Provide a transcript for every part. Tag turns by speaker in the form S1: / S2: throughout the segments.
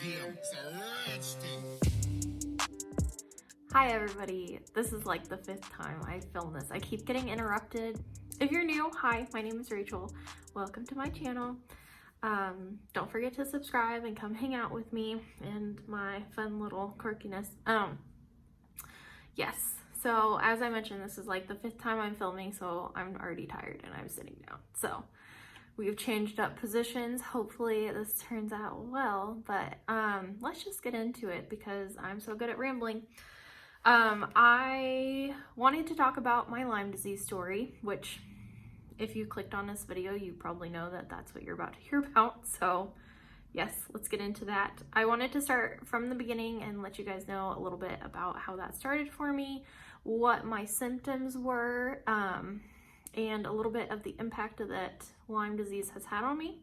S1: Damn, it's a rich thing.
S2: Hi everybody, this is like the 5th time I filmed this. I keep getting interrupted. If you're new, hi, my name is Rachel. Welcome to my channel. Don't forget to subscribe and come hang out with me and my fun little quirkiness. Yes, so as I mentioned, this is like the 5th time I'm filming, so I'm already tired and I'm sitting down. So we've changed up positions. Hopefully this turns out well, but let's just get into it because I'm so good at rambling. I wanted to talk about my Lyme disease story, which if you clicked on this video, you probably know that that's what you're about to hear about. So yes, let's get into that. I wanted to start from the beginning and let you guys know a little bit about how that started for me, what my symptoms were, and a little bit of the impact that Lyme disease has had on me,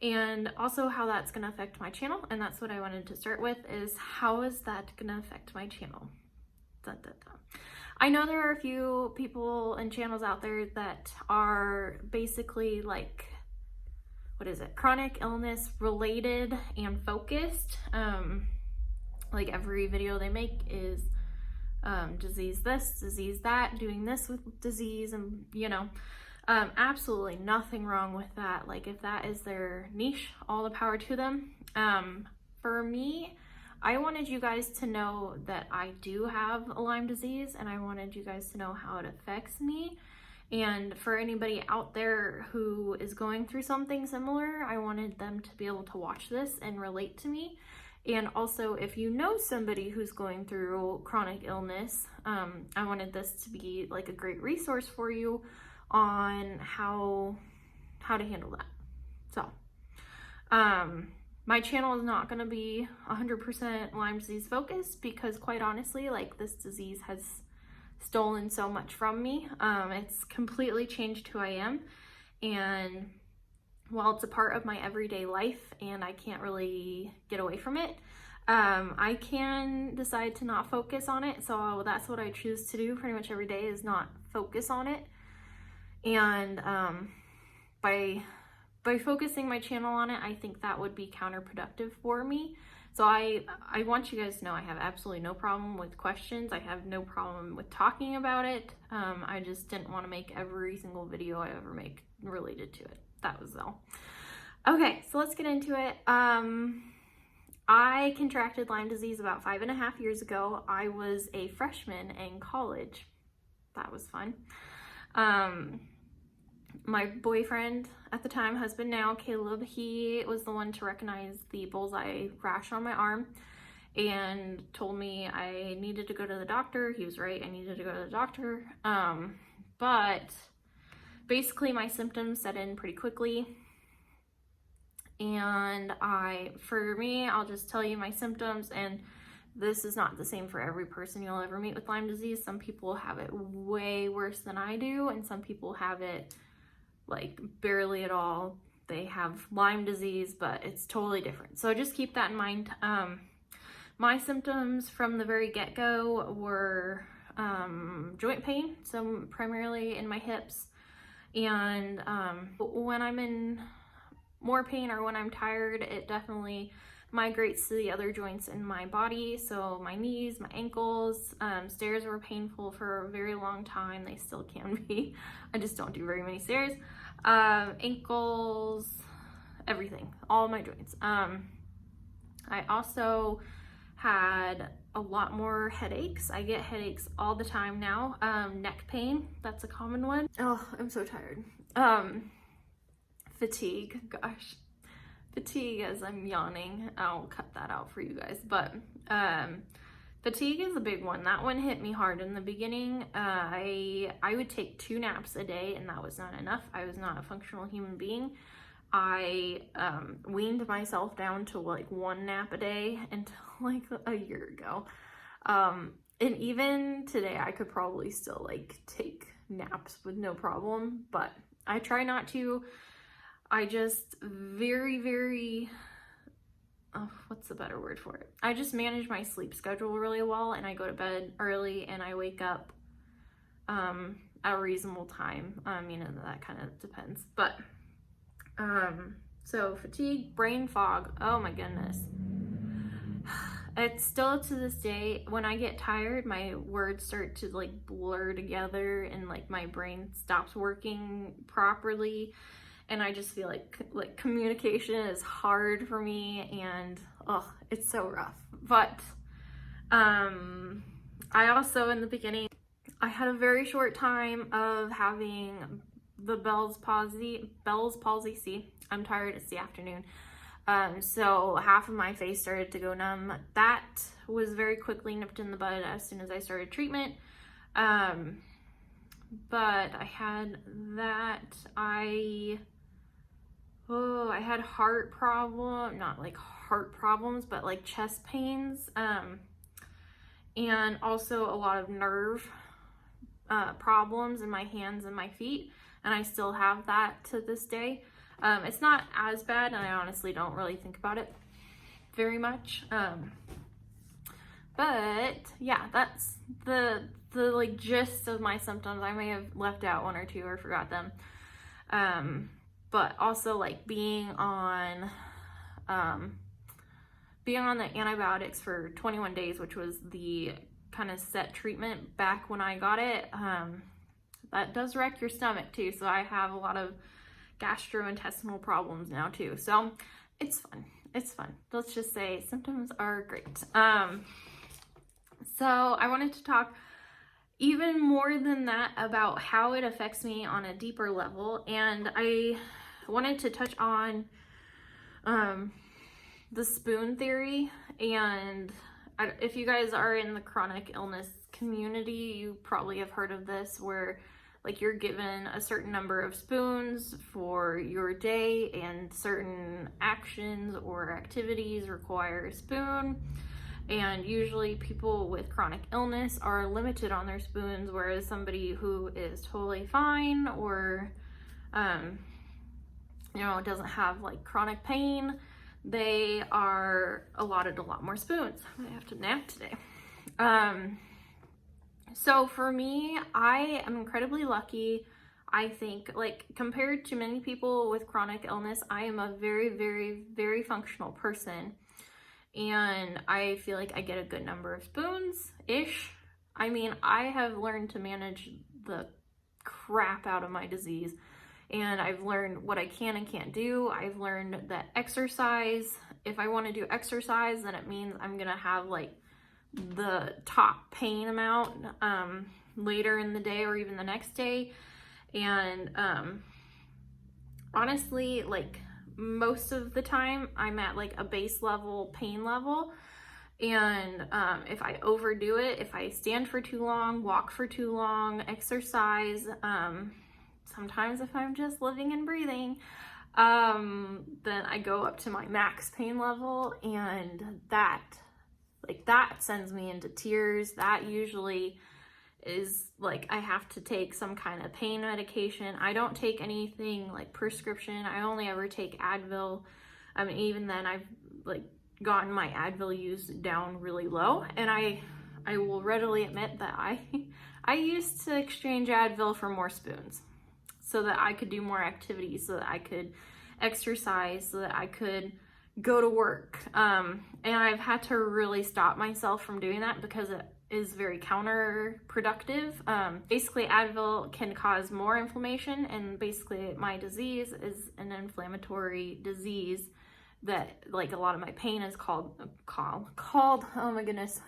S2: and also how that's going to affect my channel. And that's what I wanted to start with, is how is that going to affect my channel? Dun, dun, dun. I know there are a few people and channels out there that are basically like, what is it, chronic illness related and focused. Like every video they make is disease this, disease that, doing this with disease, and you know, absolutely nothing wrong with that. Like if that is their niche, all the power to them. For me, I wanted you guys to know that I do have Lyme disease, and I wanted you guys to know how it affects me. And for anybody out there who is going through something similar, I wanted them to be able to watch this and relate to me. And also, if you know somebody who's going through chronic illness, I wanted this to be like a great resource for you on how to handle that. So, my channel is not going to be 100% Lyme disease focused because, quite honestly, like, this disease has stolen so much from me. It's completely changed who I am, and while it's a part of my everyday life and I can't really get away from it, I can decide to not focus on it. So that's what I choose to do pretty much every day, is not focus on it. And by focusing my channel on it, I think that would be counterproductive for me. So I want you guys to know I have absolutely no problem with questions. I have no problem with talking about it. I just didn't want to make every single video I ever make related to it. That was all. Okay, so let's get into it. I contracted Lyme disease about 5.5 years ago. I was a freshman in college. That was fun. My boyfriend at the time, husband now, Caleb, he was the one to recognize the bullseye rash on my arm and told me I needed to go to the doctor. He was right, I needed to go to the doctor. But basically my symptoms set in pretty quickly. And for me, I'll just tell you my symptoms, and this is not the same for every person you'll ever meet with Lyme disease. Some people have it way worse than I do, and some people have it like barely at all. They have Lyme disease, but it's totally different. So just keep that in mind. My symptoms from the very get-go were joint pain, so primarily in my hips. And when I'm in more pain or when I'm tired, it definitely migrates to the other joints in my body. So my knees, my ankles. Stairs were painful for a very long time. They still can be. I just don't do very many stairs. Ankles, everything, all my joints. I also had a lot more headaches. I get headaches all the time now. Neck pain, that's a common one. Oh, I'm so tired. Fatigue, gosh. Fatigue, as I'm yawning. I'll cut that out for you guys. But fatigue is a big one. That one hit me hard in the beginning. I would take 2 naps a day, and that was not enough. I was not a functional human being. I weaned myself down to like 1 nap a day until like a year ago. And even today, I could probably still like take naps with no problem, but I try not to. I just what's the better word for it? I just manage my sleep schedule really well, and I go to bed early and I wake up at a reasonable time. I mean, that kind of depends, but so fatigue, brain fog, oh my goodness. it's still to this day, when I get tired, my words start to like blur together and like my brain stops working properly. And I just feel like communication is hard for me, and oh, it's so rough. But I also, in the beginning, I had a very short time of having the Bell's palsy. See, I'm tired, it's the afternoon. So half of my face started to go numb. That was very quickly nipped in the bud as soon as I started treatment. But I had that. I had heart problem, not like heart problems, but like chest pains. And also a lot of nerve problems in my hands and my feet. And I still have that to this day. It's not as bad, and I honestly don't really think about it very much. But yeah, that's the like gist of my symptoms. I may have left out one or two or forgot them. But also like being on the antibiotics for 21 days, which was the kind of set treatment back when I got it. That does wreck your stomach too. So I have a lot of gastrointestinal problems now too. So it's fun. It's fun. Let's just say symptoms are great. So I wanted to talk even more than that about how it affects me on a deeper level. And I wanted to touch on the spoon theory. And if you guys are in the chronic illness community, you probably have heard of this, where like you're given a certain number of spoons for your day, and certain actions or activities require a spoon. And usually people with chronic illness are limited on their spoons, whereas somebody who is totally fine or doesn't have like chronic pain, they are allotted a lot more spoons. I have to nap today. So for me, I am incredibly lucky. I think, like, compared to many people with chronic illness, I am a very, very, very functional person. And I feel like I get a good number of spoons-ish. I mean, I have learned to manage the crap out of my disease. And I've learned what I can and can't do. I've learned that exercise, if I want to do exercise, then it means I'm going to have, like, the top pain amount later in the day or even the next day. And honestly, like, most of the time I'm at like a base level pain level. And if I overdo it, if I stand for too long, walk for too long, exercise, sometimes if I'm just living and breathing, then I go up to my max pain level, and that sends me into tears. That usually is like I have to take some kind of pain medication. I don't take anything like prescription. I only ever take Advil. I mean, even then I've like gotten my Advil use down really low, and I will readily admit that I used to exchange Advil for more spoons so that I could do more activities, so that I could exercise, so that I could go to work. And I've had to really stop myself from doing that because it is very counterproductive. Basically, Advil can cause more inflammation, and basically my disease is an inflammatory disease that, like, a lot of my pain is called oh my goodness,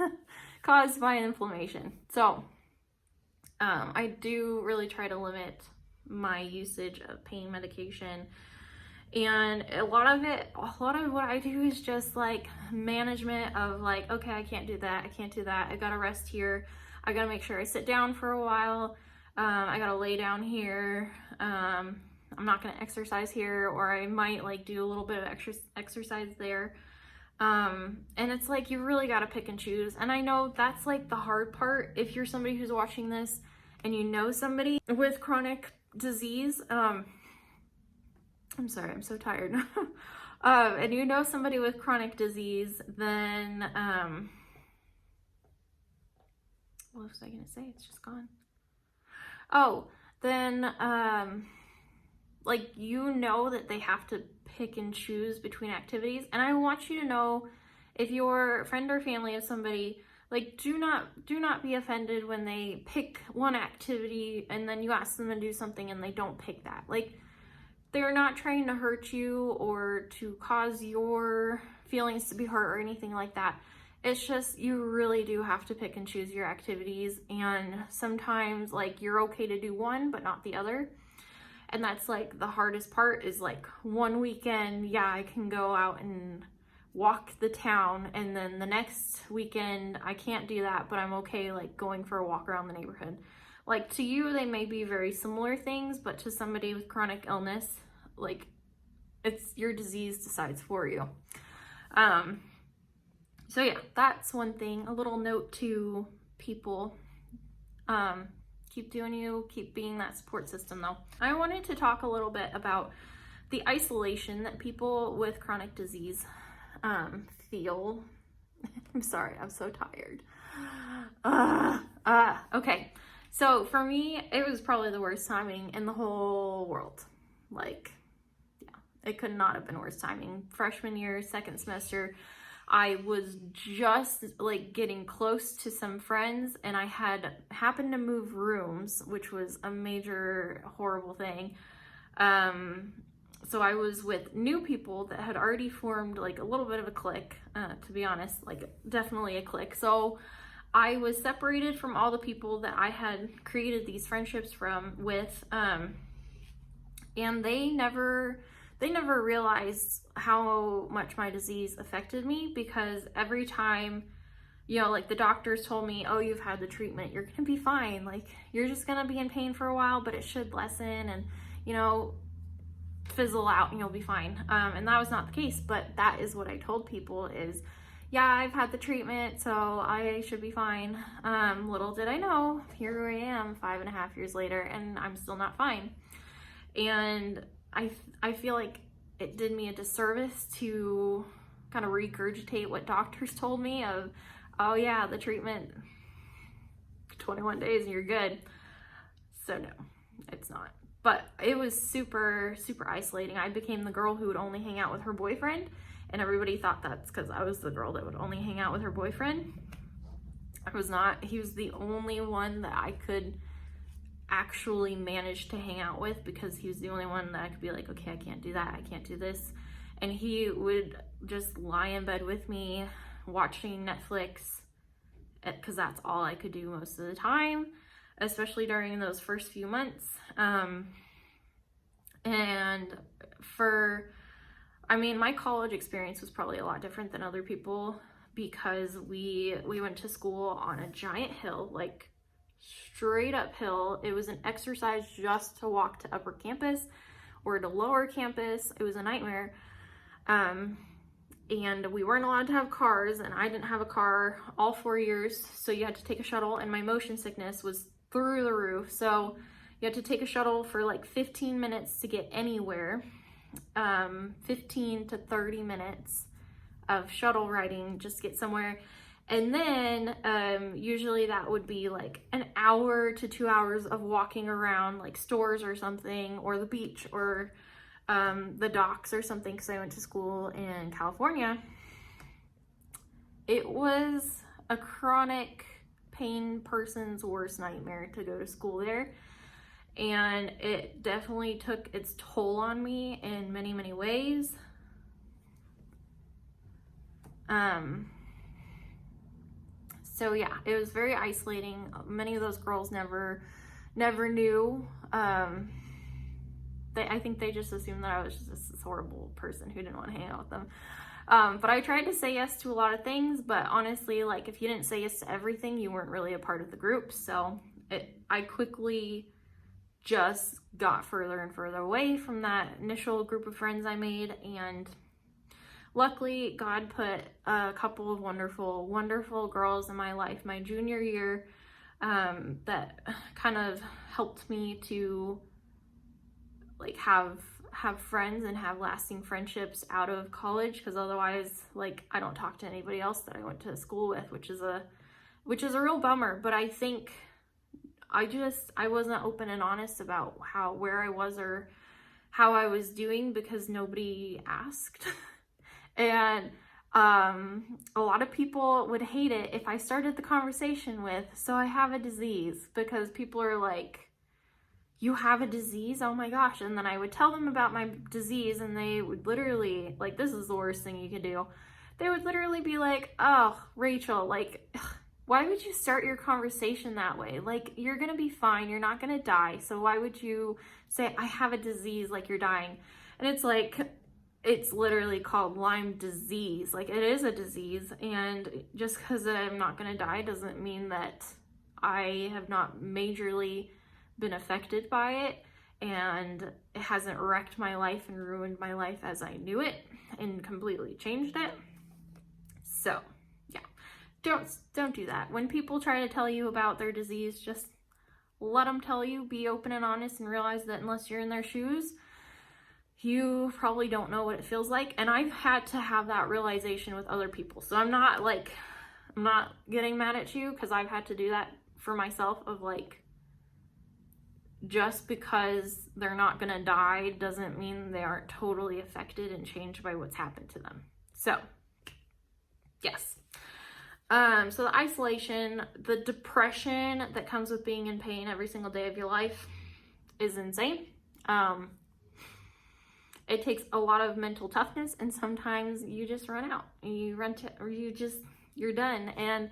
S2: caused by inflammation. So I do really try to limit my usage of pain medication. And a lot of what I do is just like management of like, okay, I can't do that, I gotta rest here, I gotta make sure I sit down for a while, I gotta lay down here, I'm not gonna exercise here, or I might like do a little bit of exercise there. And it's like you really gotta pick and choose. And I know that's like the hard part. If you're somebody who's watching this and you know somebody with chronic disease, I'm sorry, I'm so tired. And you know somebody with chronic disease, then, what was I gonna say? It's just gone. Oh, then, like, you know that they have to pick and choose between activities. And I want you to know if you're a friend or family of somebody, like, do not be offended when they pick one activity and then you ask them to do something and they don't pick that. Like, they're not trying to hurt you or to cause your feelings to be hurt or anything like that. It's just, you really do have to pick and choose your activities, and sometimes, like, you're okay to do one but not the other. And that's, like, the hardest part is, like, one weekend, yeah, I can go out and walk the town, and then the next weekend I can't do that, but I'm okay, like, going for a walk around the neighborhood. Like, to you, they may be very similar things, but to somebody with chronic illness, like, it's your disease decides for you. So yeah, that's one thing. A little note to people. Keep doing you, keep being that support system though. I wanted to talk a little bit about the isolation that people with chronic disease feel. I'm sorry, I'm so tired. Okay. So for me, it was probably the worst timing in the whole world. Like, yeah, it could not have been worse timing. Freshman year, second semester, I was just, like, getting close to some friends, and I had happened to move rooms, which was a major horrible thing. So I was with new people that had already formed, like, a little bit of a clique, to be honest, like, definitely a clique. So I was separated from all the people that I had created these friendships with, and they never realized how much my disease affected me, because every time, you know, like, the doctors told me, oh, you've had the treatment, you're gonna be fine, like, you're just gonna be in pain for a while, but it should lessen and, you know, fizzle out and you'll be fine. And that was not the case, but that is what I told people is, yeah, I've had the treatment, so I should be fine. Little did I know, here I am 5.5 years later, and I'm still not fine. And I feel like it did me a disservice to kind of regurgitate what doctors told me of, oh yeah, the treatment, 21 days and you're good. So no, it's not. But it was super, super isolating. I became the girl who would only hang out with her boyfriend, and everybody thought that's because I was the girl that would only hang out with her boyfriend. I was not. He was the only one that I could actually manage to hang out with, because he was the only one that I could be like, okay, I can't do that, I can't do this. And he would just lie in bed with me watching Netflix, because that's all I could do most of the time, especially during those first few months. And my college experience was probably a lot different than other people, because we went to school on a giant hill, like straight uphill. It was an exercise just to walk to upper campus or to lower campus. It was a nightmare. And we weren't allowed to have cars, and I didn't have a car all 4 years, so you had to take a shuttle, and my motion sickness was through the roof. So you had to take a shuttle for like 15 minutes to get anywhere. 15 to 30 minutes of shuttle riding just to get somewhere. And then usually that would be like an hour to 2 hours of walking around like stores or something, or the beach, or the docks or something, because I went to school in California. It was a chronic pain person's worst nightmare to go to school there. And it definitely took its toll on me in many, many ways. So yeah, it was very isolating. Many of those girls never knew. I think they just assumed that I was just this horrible person who didn't want to hang out with them. But I tried to say yes to a lot of things, but honestly, like, if you didn't say yes to everything, you weren't really a part of the group. So I quickly just got further and further away from that initial group of friends I made. And luckily, God put a couple of wonderful, wonderful girls in my life my junior year that kind of helped me to like have friends and have lasting friendships out of college, because otherwise, like, I don't talk to anybody else that I went to school with, which is a real bummer. But I think I wasn't open and honest about where I was or how I was doing, because nobody asked. And A lot of people would hate it if I started the conversation with, so I have a disease, because people are like, you have a disease? Oh my gosh. And then I would tell them about my disease, and they would literally, like, this is the worst thing you could do. They would literally be like, oh, Rachel, like, why would you start your conversation that way? Like, you're gonna be fine, you're not gonna die, so why would you say, I have a disease, like you're dying? And it's like, it's literally called Lyme disease. Like, it is a disease, and just because I'm not gonna die doesn't mean that I have not majorly been affected by it, and it hasn't wrecked my life and ruined my life as I knew it and completely changed it. So yeah, don't do that. When people try to tell you about their disease, just let them tell you. Be open and honest, and realize that unless you're in their shoes, you probably don't know what it feels like. And I've had to have that realization with other people, so I'm not getting mad at you, because I've had to do that for myself, of like, just because they're not gonna die doesn't mean they aren't totally affected and changed by what's happened to them. So yes. So the isolation, the depression that comes with being in pain every single day of your life is insane. It takes a lot of mental toughness, and sometimes you just run out. You're done. And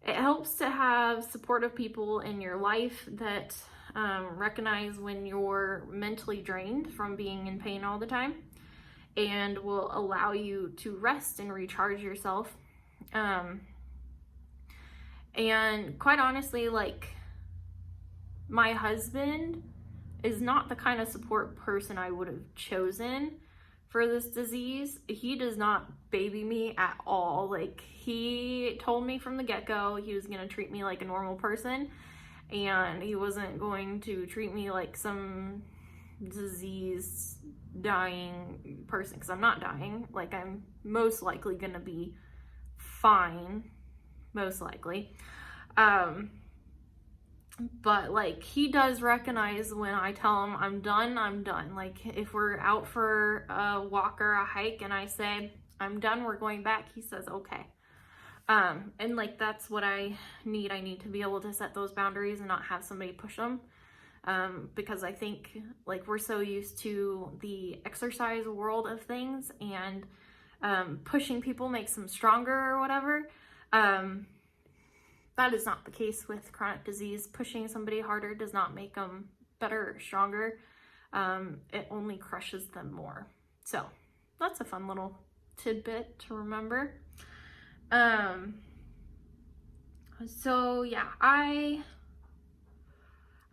S2: it helps to have supportive people in your life that recognize when you're mentally drained from being in pain all the time, and will allow you to rest and recharge yourself. And quite honestly, like, my husband is not the kind of support person I would have chosen for this disease. He does not baby me at all. Like, he told me from the get-go he was going to treat me like a normal person, and he wasn't going to treat me like some disease dying person, because I'm not dying. Like, I'm most likely going to be fine, most likely. But like, he does recognize when I tell him I'm done, I'm done. Like, if we're out for a walk or a hike and I say I'm done, we're going back, he says okay. And like, that's what I need. I need to be able to set those boundaries and not have somebody push them. Because I think, like, we're so used to the exercise world of things, and pushing people makes them stronger or whatever. That is not the case with chronic disease. Pushing somebody harder does not make them better or stronger. It only crushes them more. So that's a fun little tidbit to remember. So yeah, I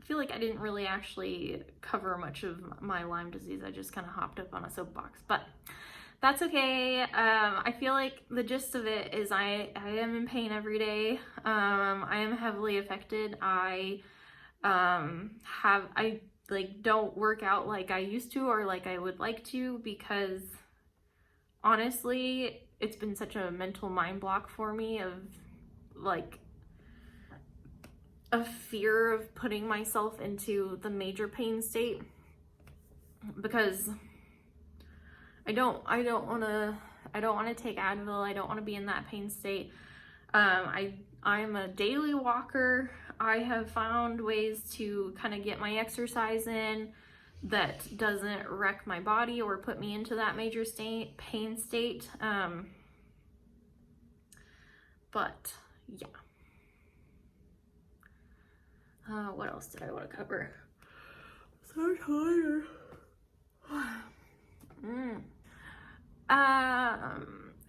S2: feel like I didn't really actually cover much of my Lyme disease. I just kind of hopped up on a soapbox, but that's okay. I feel like the gist of it is I am in pain every day. I am heavily affected. I don't work out like I used to, or like I would like to, because honestly, it's been such a mental mind block for me, of like a fear of putting myself into the major pain state, because I don't want to take Advil. I don't want to be in that pain state. I'm a daily walker. I have found ways to kind of get my exercise in that doesn't wreck my body or put me into that major pain state. But yeah. What else did I want to cover? I'm so tired.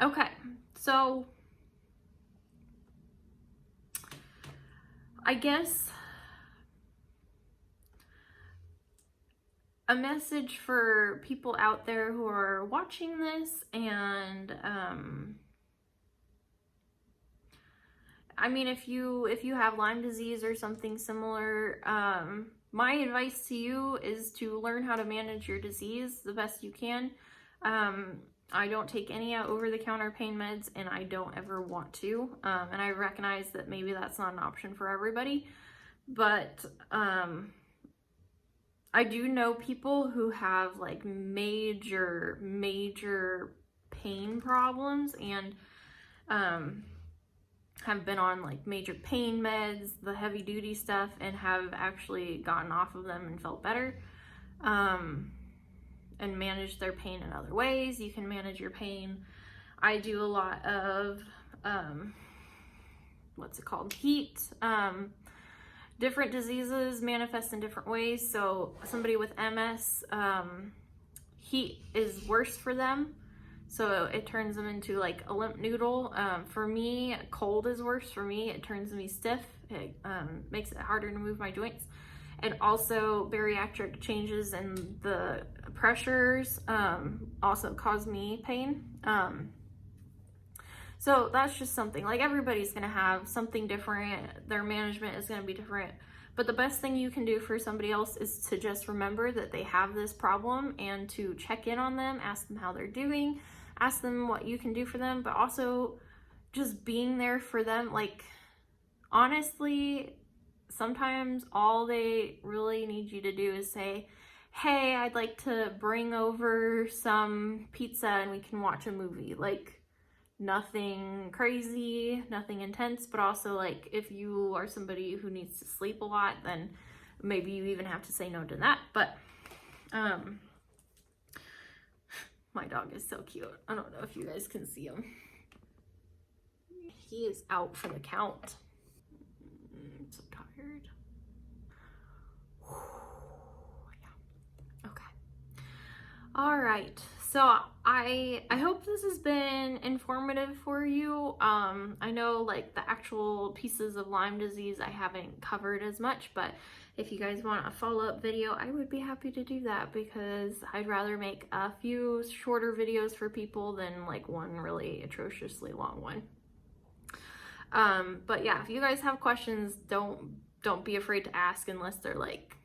S2: Okay, so I guess a message for people out there who are watching this, and I mean, if you have Lyme disease or something similar, my advice to you is to learn how to manage your disease the best you can. I don't take any over-the-counter pain meds, and I don't ever want to. And I recognize that maybe that's not an option for everybody, but I do know people who have like major pain problems and have been on like major pain meds, the heavy duty stuff, and have actually gotten off of them and felt better, and managed their pain in other ways. You can manage your pain. I do a lot of what's it called? Heat. Different diseases manifest in different ways. So somebody with MS, heat is worse for them. So it turns them into like a limp noodle. For me, cold is worse for me. It turns me stiff. It makes it harder to move my joints. And also bariatric changes in the pressures also cause me pain. So that's just something, like everybody's gonna have something different. Their management is gonna be different. But the best thing you can do for somebody else is to just remember that they have this problem and to check in on them, ask them how they're doing, ask them what you can do for them, but also just being there for them. Like, honestly, sometimes all they really need you to do is say, hey, I'd like to bring over some pizza and we can watch a movie. Like, nothing crazy, nothing intense, but also like if you are somebody who needs to sleep a lot, then maybe you even have to say no to that. But my dog is so cute. I don't know if you guys can see him. He is out for the count. I'm so tired. Yeah. Okay. All right. So I hope this has been informative for you. I know like the actual pieces of Lyme disease I haven't covered as much, but if you guys want a follow-up video, I would be happy to do that, because I'd rather make a few shorter videos for people than like one really atrociously long one. But yeah, if you guys have questions, don't be afraid to ask, unless they're like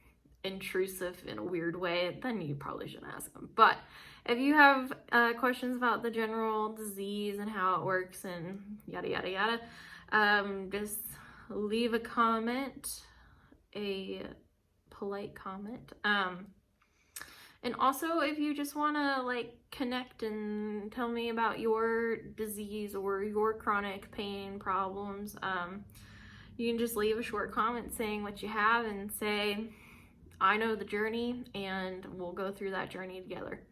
S2: intrusive in a weird way, then you probably shouldn't ask them. But if you have questions about the general disease and how it works and yada yada yada, just leave a comment, a polite comment. And also, if you just want to like connect and tell me about your disease or your chronic pain problems, you can just leave a short comment saying what you have and say, I know the journey, and we'll go through that journey together.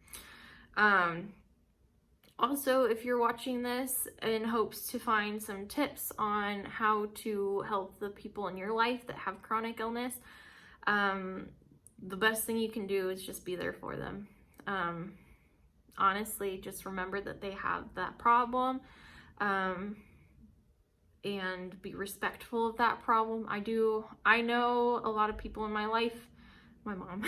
S2: Also, if you're watching this in hopes to find some tips on how to help the people in your life that have chronic illness, the best thing you can do is just be there for them. Honestly, just remember that they have that problem, and be respectful of that problem. I know a lot of people in my life, my mom,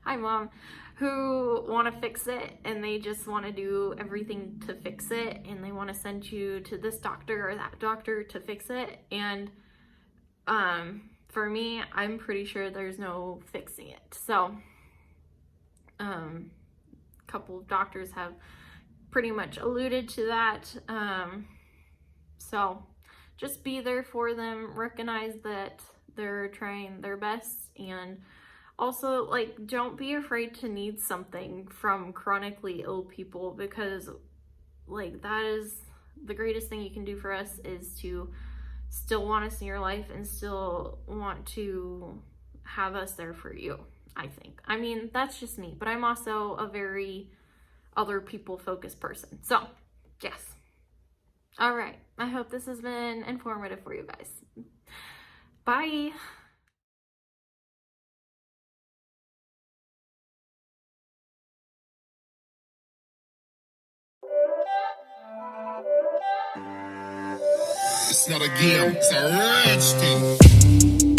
S2: hi mom, who want to fix it, and they just want to do everything to fix it, and they want to send you to this doctor or that doctor to fix it. And for me, I'm pretty sure there's no fixing it. So a couple of doctors have pretty much alluded to that. So just be there for them, recognize that they're trying their best, and also, like, don't be afraid to need something from chronically ill people, because like that is the greatest thing you can do for us, is to still want us in your life and still want to have us there for you, I think. I mean, that's just me, but I'm also a very other people focused person. So yes. All right. I hope this has been informative for you guys. Bye.
S1: It's not a game, it's a rich thing.